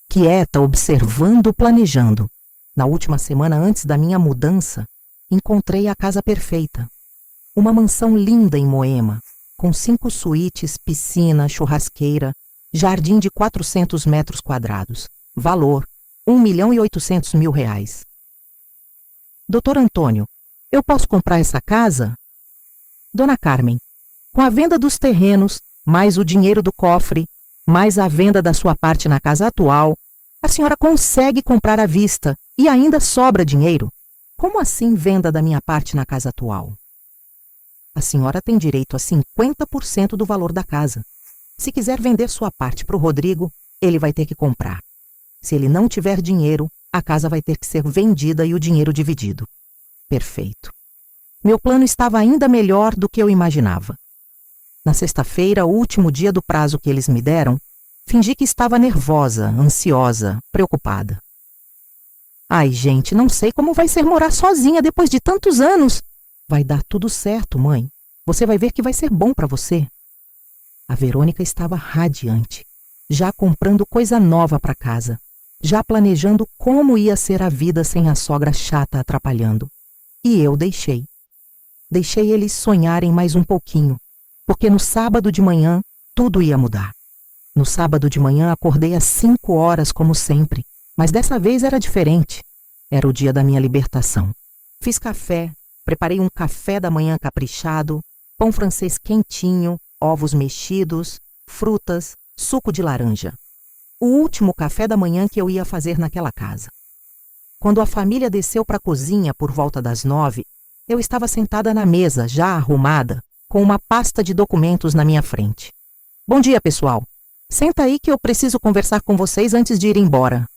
quieta, observando, planejando. Na última semana antes da minha mudança, encontrei a casa perfeita. Uma mansão linda em Moema, com 5 suítes, piscina, churrasqueira, jardim de 400 metros quadrados. Valor, R$ 1.800.000. Doutor Antônio, eu posso comprar essa casa? Dona Carmen, com a venda dos terrenos, mais o dinheiro do cofre, mais a venda da sua parte na casa atual, a senhora consegue comprar à vista e ainda sobra dinheiro. Como assim venda da minha parte na casa atual? A senhora tem direito a 50% do valor da casa. Se quiser vender sua parte para o Rodrigo, ele vai ter que comprar. Se ele não tiver dinheiro, a casa vai ter que ser vendida e o dinheiro dividido. Perfeito. Meu plano estava ainda melhor do que eu imaginava. Na sexta-feira, o último dia do prazo que eles me deram, fingi que estava nervosa, ansiosa, preocupada. Ai, gente, não sei como vai ser morar sozinha depois de tantos anos. Vai dar tudo certo, mãe. Você vai ver que vai ser bom para você. A Verônica estava radiante, já comprando coisa nova para casa, já planejando como ia ser a vida sem a sogra chata atrapalhando. E eu deixei. Deixei eles sonharem mais um pouquinho, porque no sábado de manhã tudo ia mudar. No sábado de manhã acordei às 5 horas, como sempre, mas dessa vez era diferente. Era o dia da minha libertação. Fiz café, preparei um café da manhã caprichado, pão francês quentinho, ovos mexidos, frutas, suco de laranja. O último café da manhã que eu ia fazer naquela casa. Quando a família desceu para a cozinha por volta das 9, eu estava sentada na mesa, já arrumada, com uma pasta de documentos na minha frente. Bom dia, pessoal. Senta aí que eu preciso conversar com vocês antes de ir embora.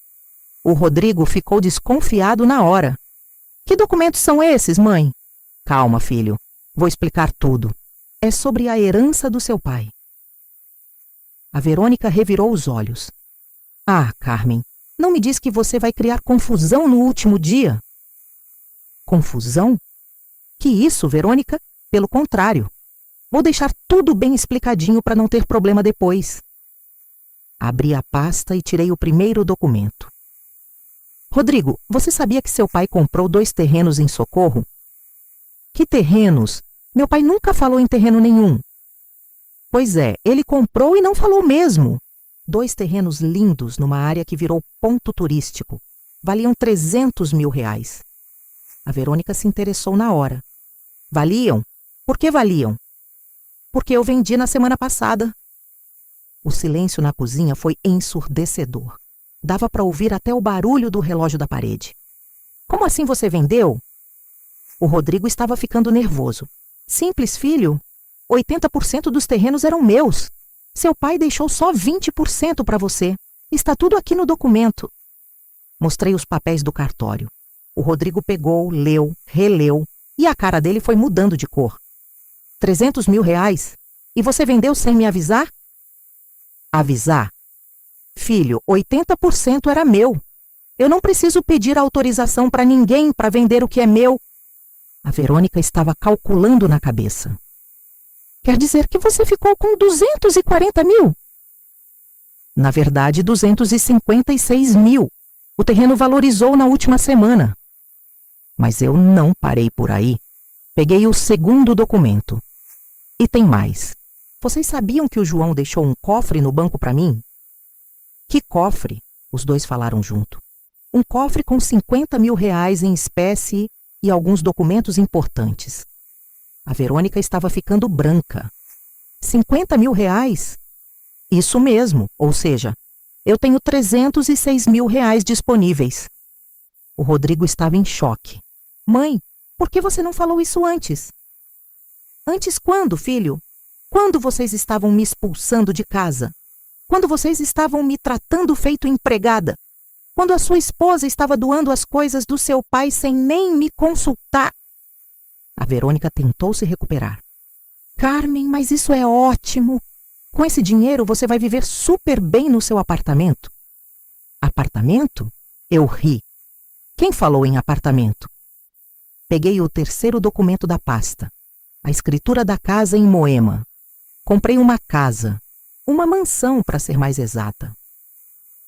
O Rodrigo ficou desconfiado na hora. Que documentos são esses, mãe? Calma, filho. Vou explicar tudo. É sobre a herança do seu pai. A Verônica revirou os olhos. Ah, Carmen, não me diz que você vai criar confusão no último dia? Confusão? Que isso, Verônica? Pelo contrário. Vou deixar tudo bem explicadinho para não ter problema depois. Abri a pasta e tirei o primeiro documento. Rodrigo, você sabia que seu pai comprou 2 terrenos em Socorro? Que terrenos? Meu pai nunca falou em terreno nenhum. Pois é, ele comprou e não falou mesmo. 2 terrenos lindos numa área que virou ponto turístico. Valiam 300 mil reais. A Verônica se interessou na hora. Valiam? Por que valiam? Porque eu vendi na semana passada. O silêncio na cozinha foi ensurdecedor. Dava para ouvir até o barulho do relógio da parede. Como assim você vendeu? O Rodrigo estava ficando nervoso. Simples, filho. 80% dos terrenos eram meus. Seu pai deixou só 20% para você. Está tudo aqui no documento. Mostrei os papéis do cartório. O Rodrigo pegou, leu, releu, e a cara dele foi mudando de cor. 300 mil reais? E você vendeu sem me avisar? Avisar? Filho, 80% era meu. Eu não preciso pedir autorização para ninguém para vender o que é meu. A Verônica estava calculando na cabeça. Quer dizer que você ficou com 240 mil? Na verdade, 256 mil. O terreno valorizou na última semana. Mas eu não parei por aí. Peguei o segundo documento. E tem mais. Vocês sabiam que o João deixou um cofre no banco para mim? Que cofre? Os dois falaram junto. Um cofre com 50 mil reais em espécie e alguns documentos importantes. A Verônica estava ficando branca. 50 mil reais? Isso mesmo, ou seja, eu tenho 306 mil reais disponíveis. O Rodrigo estava em choque. Mãe, por que você não falou isso antes? Antes quando, filho? Quando vocês estavam me expulsando de casa? Quando vocês estavam me tratando feito empregada? Quando a sua esposa estava doando as coisas do seu pai sem nem me consultar? A Verônica tentou se recuperar. Carmen, mas isso é ótimo. Com esse dinheiro você vai viver super bem no seu apartamento. Apartamento? Eu ri. Quem falou em apartamento? Peguei o terceiro documento da pasta. A escritura da casa em Moema. Comprei uma casa. Uma mansão, para ser mais exata.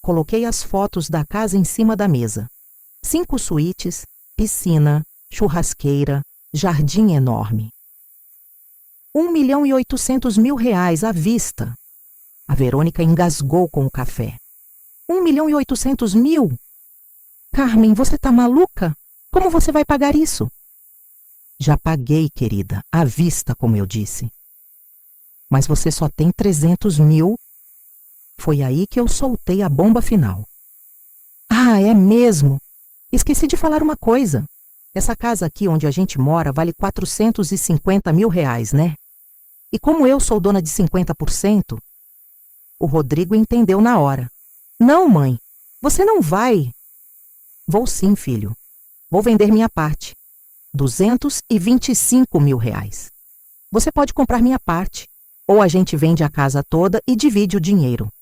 Coloquei as fotos da casa em cima da mesa. 5 suítes, piscina, churrasqueira, jardim enorme. 1.800.000 reais à vista. A Verônica engasgou com o café. 1.800.000? Carmen, você tá maluca? Como você vai pagar isso? Já paguei, querida, à vista, como eu disse. Mas você só tem 300 mil. Foi aí que eu soltei a bomba final. Ah, é mesmo? Esqueci de falar uma coisa. Essa casa aqui onde a gente mora vale 450 mil reais, né? E como eu sou dona de 50%, o Rodrigo entendeu na hora. Não, mãe, você não vai. Vou sim, filho. Vou vender minha parte. R$ 225 mil. Você pode comprar minha parte, ou a gente vende a casa toda e divide o dinheiro.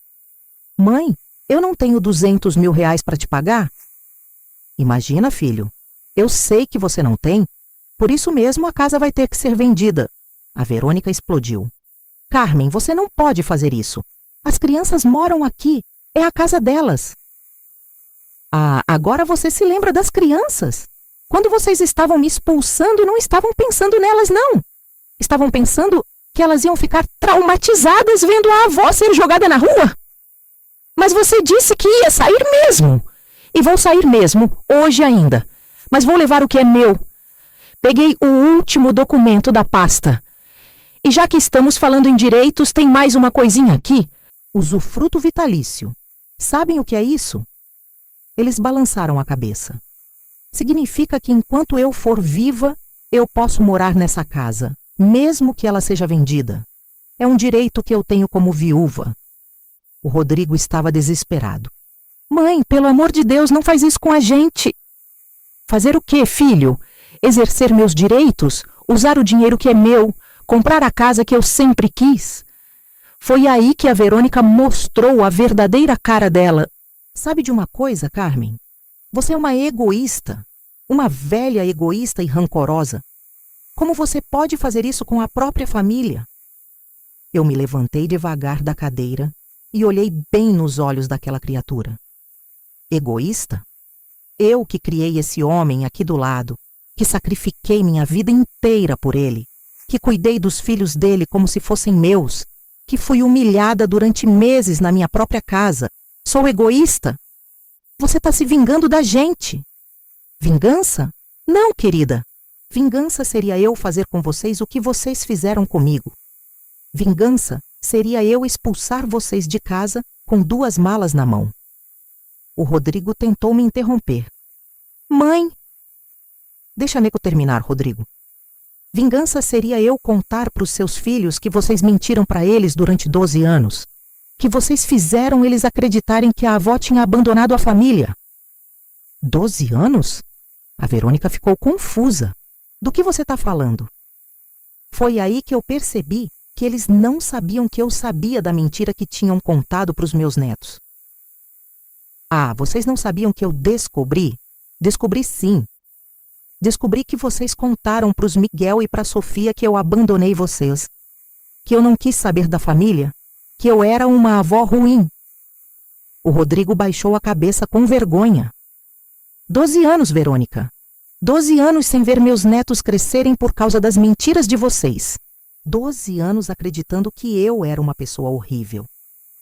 Mãe, eu não tenho R$ 200 mil para te pagar? Imagina, filho, eu sei que você não tem, por isso mesmo a casa vai ter que ser vendida. A Verônica explodiu. Carmen, você não pode fazer isso. As crianças moram aqui, é a casa delas. Ah, agora você se lembra das crianças. Quando vocês estavam me expulsando, não estavam pensando nelas, não. Estavam pensando que elas iam ficar traumatizadas vendo a avó ser jogada na rua. Mas você disse que ia sair mesmo. E vou sair mesmo, hoje ainda. Mas vou levar o que é meu. Peguei o último documento da pasta. E já que estamos falando em direitos, tem mais uma coisinha aqui. Usufruto vitalício. Sabem o que é isso? Eles balançaram a cabeça. Significa que enquanto eu for viva, eu posso morar nessa casa, mesmo que ela seja vendida. É um direito que eu tenho como viúva. O Rodrigo estava desesperado. Mãe, pelo amor de Deus, não faz isso com a gente. Fazer o quê, filho? Exercer meus direitos? Usar o dinheiro que é meu? Comprar a casa que eu sempre quis? Foi aí que a Verônica mostrou a verdadeira cara dela. Sabe de uma coisa, Carmen? Você é uma egoísta, uma velha egoísta e rancorosa. Como você pode fazer isso com a própria família? Eu me levantei devagar da cadeira e olhei bem nos olhos daquela criatura. Egoísta? Eu que criei esse homem aqui do lado, que sacrifiquei minha vida inteira por ele, que cuidei dos filhos dele como se fossem meus, que fui humilhada durante meses na minha própria casa. Sou egoísta? Você está se vingando da gente. Vingança? Não, querida. Vingança seria eu fazer com vocês o que vocês fizeram comigo. Vingança seria eu expulsar vocês de casa com 2 malas na mão. O Rodrigo tentou me interromper. Mãe! Deixa Neco terminar, Rodrigo. Vingança seria eu contar para os seus filhos que vocês mentiram para eles durante 12 anos. Que vocês fizeram eles acreditarem que a avó tinha abandonado a família. 12 anos? A Verônica ficou confusa. Do que você está falando? Foi aí que eu percebi que eles não sabiam que eu sabia da mentira que tinham contado para os meus netos. Ah, vocês não sabiam que eu descobri? Descobri sim. Descobri que vocês contaram para os Miguel e para a Sofia que eu abandonei vocês. Que eu não quis saber da família. Que eu era uma avó ruim. O Rodrigo baixou a cabeça com vergonha. 12 anos, Verônica. 12 anos sem ver meus netos crescerem por causa das mentiras de vocês. 12 anos acreditando que eu era uma pessoa horrível.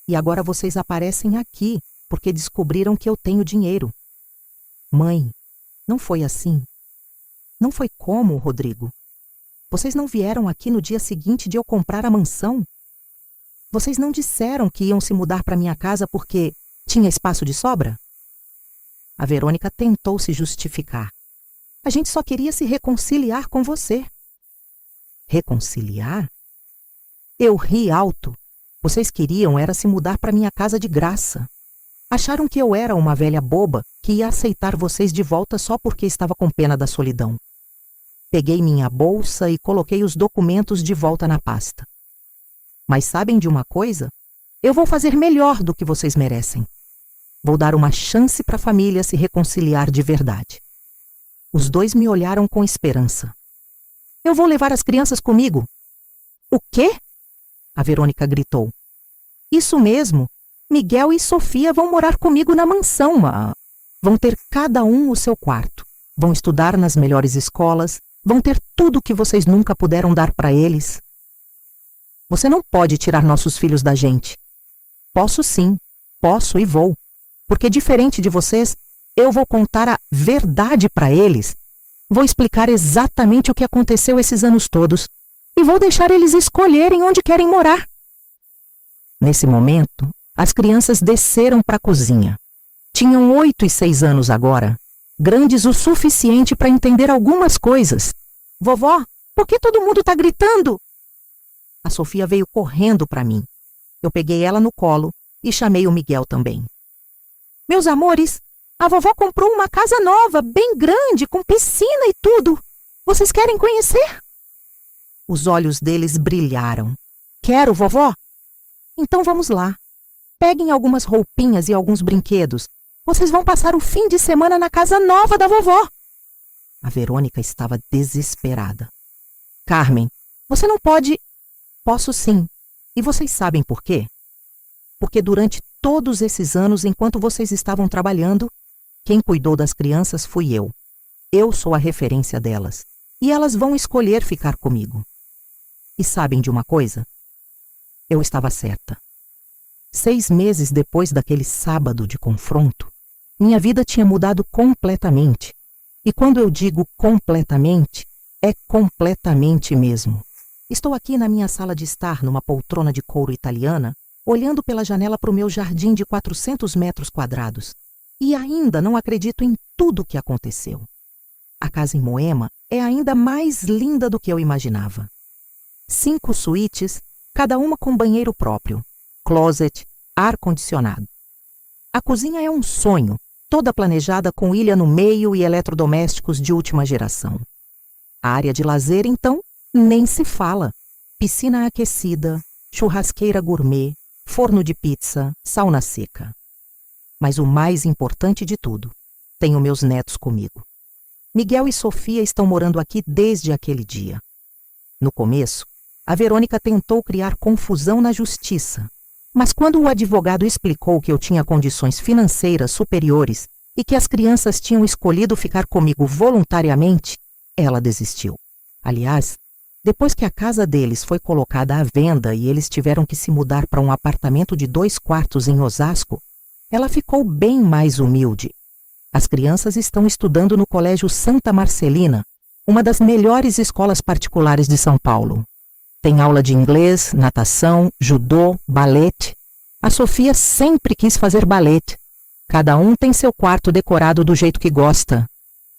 E agora vocês aparecem aqui porque descobriram que eu tenho dinheiro. Mãe, não foi assim. Não foi como, Rodrigo. Vocês não vieram aqui no dia seguinte de eu comprar a mansão? Vocês não disseram que iam se mudar para minha casa porque tinha espaço de sobra? A Verônica tentou se justificar. A gente só queria se reconciliar com você. Reconciliar? Eu ri alto. Vocês queriam era se mudar para minha casa de graça. Acharam que eu era uma velha boba que ia aceitar vocês de volta só porque estava com pena da solidão. Peguei minha bolsa e coloquei os documentos de volta na pasta. Mas sabem de uma coisa? Eu vou fazer melhor do que vocês merecem. Vou dar uma chance para a família se reconciliar de verdade. Os dois me olharam com esperança. Eu vou levar as crianças comigo. O quê? A Verônica gritou. Isso mesmo. Miguel e Sofia vão morar comigo na mansão. Vão ter cada um o seu quarto. Vão estudar nas melhores escolas. Vão ter tudo o que vocês nunca puderam dar para eles. Você não pode tirar nossos filhos da gente. Posso sim, posso e vou. Porque diferente de vocês, eu vou contar a verdade para eles. Vou explicar exatamente o que aconteceu esses anos todos. E vou deixar eles escolherem onde querem morar. Nesse momento, as crianças desceram para a cozinha. Tinham 8 e 6 anos agora. Grandes o suficiente para entender algumas coisas. Vovó, por que todo mundo está gritando? A Sofia veio correndo para mim. Eu peguei ela no colo e chamei o Miguel também. Meus amores, a vovó comprou uma casa nova, bem grande, com piscina e tudo. Vocês querem conhecer? Os olhos deles brilharam. Quero, vovó. Então vamos lá. Peguem algumas roupinhas e alguns brinquedos. Vocês vão passar o fim de semana na casa nova da vovó. A Verônica estava desesperada. Carmen, você não pode... Posso sim. E vocês sabem por quê? Porque durante todos esses anos, enquanto vocês estavam trabalhando, quem cuidou das crianças fui eu. Eu sou a referência delas. E elas vão escolher ficar comigo. E sabem de uma coisa? Eu estava certa. 6 meses depois daquele sábado de confronto, minha vida tinha mudado completamente. E quando eu digo completamente, é completamente mesmo. Estou aqui na minha sala de estar, numa poltrona de couro italiana, olhando pela janela para o meu jardim de 400 metros quadrados. E ainda não acredito em tudo o que aconteceu. A casa em Moema é ainda mais linda do que eu imaginava. 5 suítes, cada uma com banheiro próprio, closet, ar-condicionado. A cozinha é um sonho, toda planejada com ilha no meio e eletrodomésticos de última geração. A área de lazer, então, nem se fala. Piscina aquecida, churrasqueira gourmet, forno de pizza, sauna seca. Mas o mais importante de tudo, tenho meus netos comigo. Miguel e Sofia estão morando aqui desde aquele dia. No começo, a Verônica tentou criar confusão na justiça, mas quando o advogado explicou que eu tinha condições financeiras superiores e que as crianças tinham escolhido ficar comigo voluntariamente, ela desistiu. Aliás, depois que a casa deles foi colocada à venda e eles tiveram que se mudar para um apartamento de 2 quartos em Osasco, ela ficou bem mais humilde. As crianças estão estudando no Colégio Santa Marcelina, uma das melhores escolas particulares de São Paulo. Tem aula de inglês, natação, judô, balete. A Sofia sempre quis fazer balete. Cada um tem seu quarto decorado do jeito que gosta.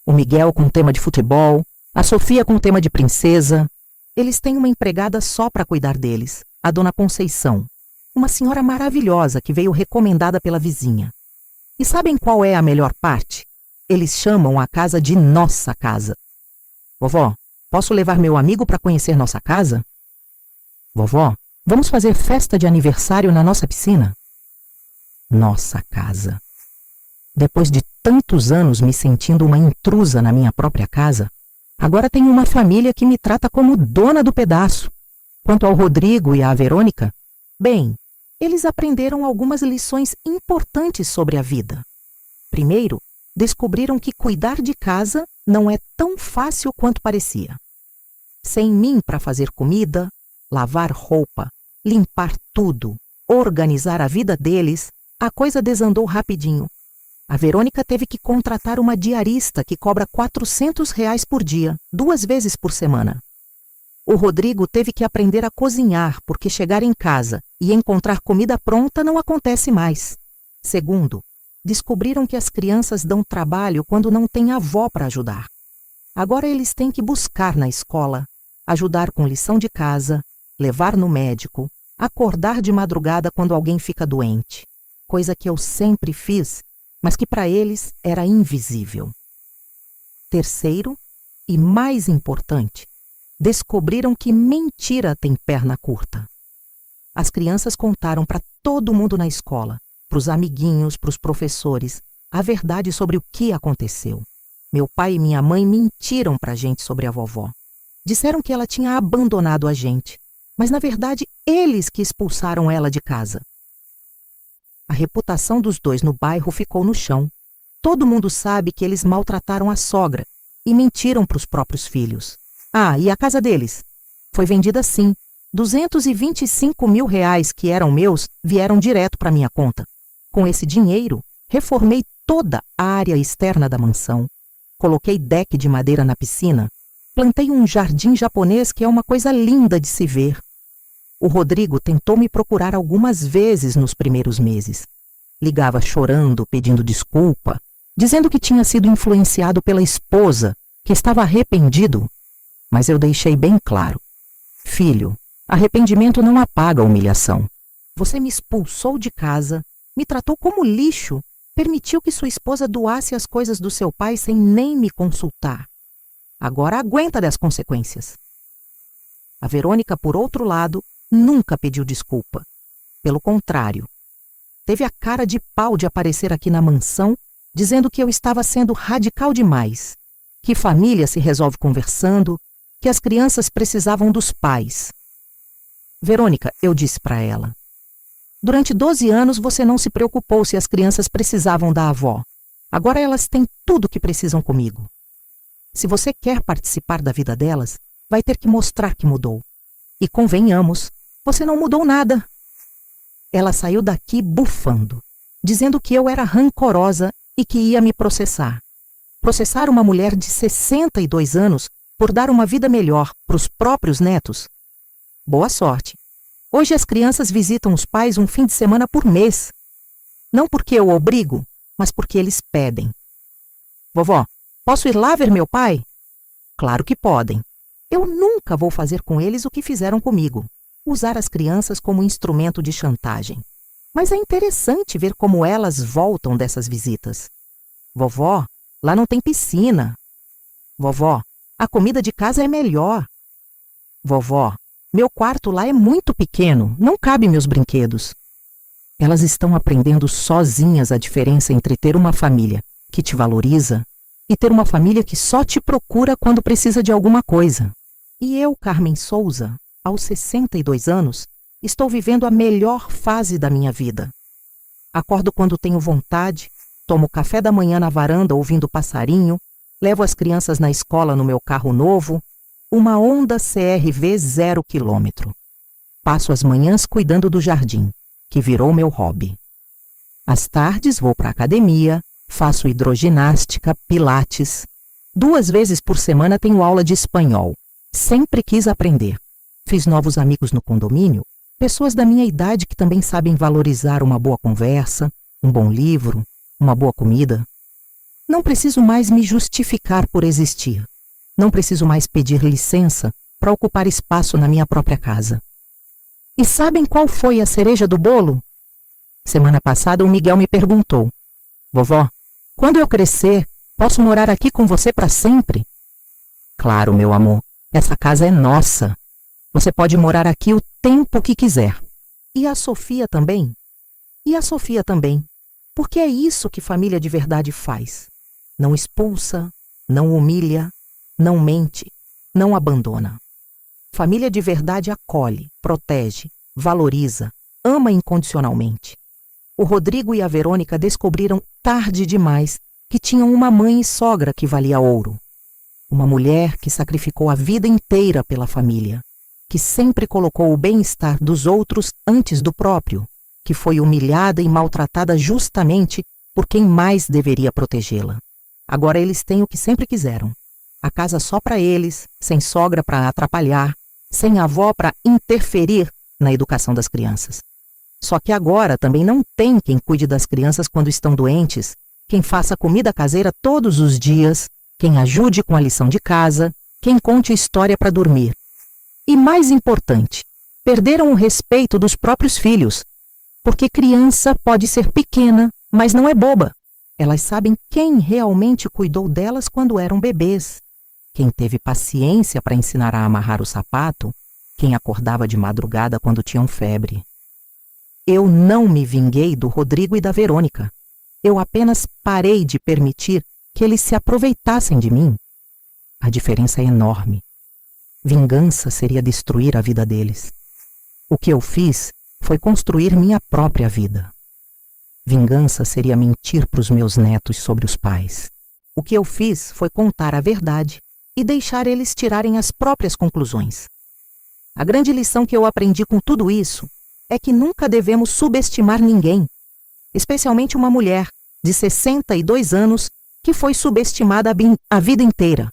O Miguel com tema de futebol, a Sofia com tema de princesa. Eles têm uma empregada só para cuidar deles, a dona Conceição, uma senhora maravilhosa que veio recomendada pela vizinha. E sabem qual é a melhor parte? Eles chamam a casa de nossa casa. Vovó, posso levar meu amigo para conhecer nossa casa? Vovó, vamos fazer festa de aniversário na nossa piscina? Nossa casa. Depois de tantos anos me sentindo uma intrusa na minha própria casa, agora tenho uma família que me trata como dona do pedaço. Quanto ao Rodrigo e à Verônica, bem, eles aprenderam algumas lições importantes sobre a vida. Primeiro, descobriram que cuidar de casa não é tão fácil quanto parecia. Sem mim para fazer comida, lavar roupa, limpar tudo, organizar a vida deles, a coisa desandou rapidinho. A Verônica teve que contratar uma diarista que cobra R$ 400 por dia, 2 vezes por semana. O Rodrigo teve que aprender a cozinhar, porque chegar em casa e encontrar comida pronta não acontece mais. Segundo, descobriram que as crianças dão trabalho quando não tem avó para ajudar. Agora eles têm que buscar na escola, ajudar com lição de casa, levar no médico, acordar de madrugada quando alguém fica doente. Coisa que eu sempre fiz, mas que para eles era invisível. Terceiro, e mais importante, descobriram que mentira tem perna curta. As crianças contaram para todo mundo na escola, para os amiguinhos, para os professores, a verdade sobre o que aconteceu. Meu pai e minha mãe mentiram para a gente sobre a vovó. Disseram que ela tinha abandonado a gente, mas na verdade eles que expulsaram ela de casa. A reputação dos dois no bairro ficou no chão. Todo mundo sabe que eles maltrataram a sogra e mentiram para os próprios filhos. Ah, e a casa deles? Foi vendida sim. R$ 225 mil que eram meus vieram direto para minha conta. Com esse dinheiro, reformei toda a área externa da mansão. Coloquei deck de madeira na piscina. Plantei um jardim japonês que é uma coisa linda de se ver. O Rodrigo tentou me procurar algumas vezes nos primeiros meses. Ligava chorando, pedindo desculpa, dizendo que tinha sido influenciado pela esposa, que estava arrependido. Mas eu deixei bem claro. Filho, arrependimento não apaga a humilhação. Você me expulsou de casa, me tratou como lixo, permitiu que sua esposa doasse as coisas do seu pai sem nem me consultar. Agora aguenta das consequências. A Verônica, por outro lado, nunca pediu desculpa. Pelo contrário, teve a cara de pau de aparecer aqui na mansão dizendo que eu estava sendo radical demais, que família se resolve conversando, que as crianças precisavam dos pais. Verônica, eu disse para ela, durante 12 anos você não se preocupou se as crianças precisavam da avó. Agora elas têm tudo o que precisam comigo. Se você quer participar da vida delas, vai ter que mostrar que mudou. E convenhamos, você não mudou nada. Ela saiu daqui bufando, dizendo que eu era rancorosa e que ia me processar. Processar uma mulher de 62 anos por dar uma vida melhor para os próprios netos? Boa sorte. Hoje as crianças visitam os pais um fim de semana por mês. Não porque eu obrigo, mas porque eles pedem. Vovó, posso ir lá ver meu pai? Claro que podem. Eu nunca vou fazer com eles o que fizeram comigo, usar as crianças como instrumento de chantagem. Mas é interessante ver como elas voltam dessas visitas. Vovó, lá não tem piscina. Vovó, a comida de casa é melhor. Vovó, meu quarto lá é muito pequeno, não cabe meus brinquedos. Elas estão aprendendo sozinhas a diferença entre ter uma família que te valoriza e ter uma família que só te procura quando precisa de alguma coisa. E eu, Carmen Souza, aos 62 anos, estou vivendo a melhor fase da minha vida. Acordo quando tenho vontade, tomo café da manhã na varanda ouvindo passarinho, levo as crianças na escola no meu carro novo, uma Honda CR-V 0 km. Passo as manhãs cuidando do jardim, que virou meu hobby. Às tardes vou para a academia, faço hidroginástica, pilates. 2 vezes por semana tenho aula de espanhol. Sempre quis aprender. Fiz novos amigos no condomínio, pessoas da minha idade que também sabem valorizar uma boa conversa, um bom livro, uma boa comida. Não preciso mais me justificar por existir. Não preciso mais pedir licença para ocupar espaço na minha própria casa. E sabem qual foi a cereja do bolo? Semana passada o Miguel me perguntou: Vovó, quando eu crescer, posso morar aqui com você para sempre? Claro, meu amor, essa casa é nossa. Você pode morar aqui o tempo que quiser. E a Sofia também? E a Sofia também. Porque é isso que família de verdade faz. Não expulsa, não humilha, não mente, não abandona. Família de verdade acolhe, protege, valoriza, ama incondicionalmente. O Rodrigo e a Verônica descobriram tarde demais que tinham uma mãe e sogra que valia ouro. Uma mulher que sacrificou a vida inteira pela família, que sempre colocou o bem-estar dos outros antes do próprio, que foi humilhada e maltratada justamente por quem mais deveria protegê-la. Agora eles têm o que sempre quiseram. A casa só para eles, sem sogra para atrapalhar, sem avó para interferir na educação das crianças. Só que agora também não tem quem cuide das crianças quando estão doentes, quem faça comida caseira todos os dias, quem ajude com a lição de casa, quem conte história para dormir. E mais importante, perderam o respeito dos próprios filhos, porque criança pode ser pequena, mas não é boba. Elas sabem quem realmente cuidou delas quando eram bebês, quem teve paciência para ensinar a amarrar o sapato, quem acordava de madrugada quando tinham febre. Eu não me vinguei do Rodrigo e da Verônica. Eu apenas parei de permitir que eles se aproveitassem de mim. A diferença é enorme. Vingança seria destruir a vida deles. O que eu fiz foi construir minha própria vida. Vingança seria mentir para os meus netos sobre os pais. O que eu fiz foi contar a verdade e deixar eles tirarem as próprias conclusões. A grande lição que eu aprendi com tudo isso é que nunca devemos subestimar ninguém, especialmente uma mulher de 62 anos que foi subestimada a vida inteira.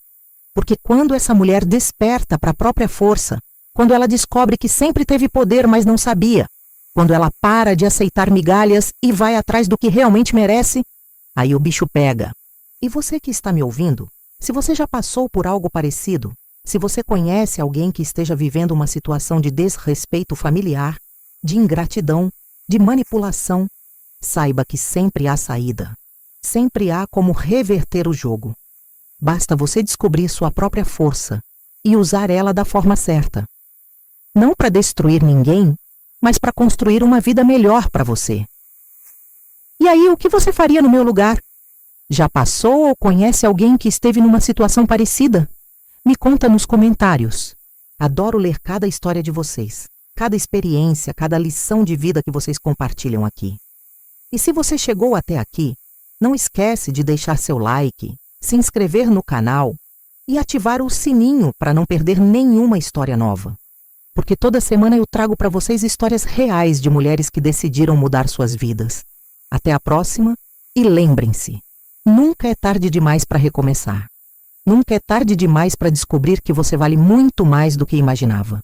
Porque quando essa mulher desperta para a própria força, quando ela descobre que sempre teve poder, mas não sabia, quando ela para de aceitar migalhas e vai atrás do que realmente merece, aí o bicho pega. E você que está me ouvindo, se você já passou por algo parecido, se você conhece alguém que esteja vivendo uma situação de desrespeito familiar, de ingratidão, de manipulação, saiba que sempre há saída. Sempre há como reverter o jogo. Basta você descobrir sua própria força e usar ela da forma certa. Não para destruir ninguém, mas para construir uma vida melhor para você. E aí, o que você faria no meu lugar? Já passou ou conhece alguém que esteve numa situação parecida? Me conta nos comentários. Adoro ler cada história de vocês, cada experiência, cada lição de vida que vocês compartilham aqui. E se você chegou até aqui, não esquece de deixar seu like, se inscrever no canal e ativar o sininho para não perder nenhuma história nova. Porque toda semana eu trago para vocês histórias reais de mulheres que decidiram mudar suas vidas. Até a próxima e lembrem-se, nunca é tarde demais para recomeçar. Nunca é tarde demais para descobrir que você vale muito mais do que imaginava.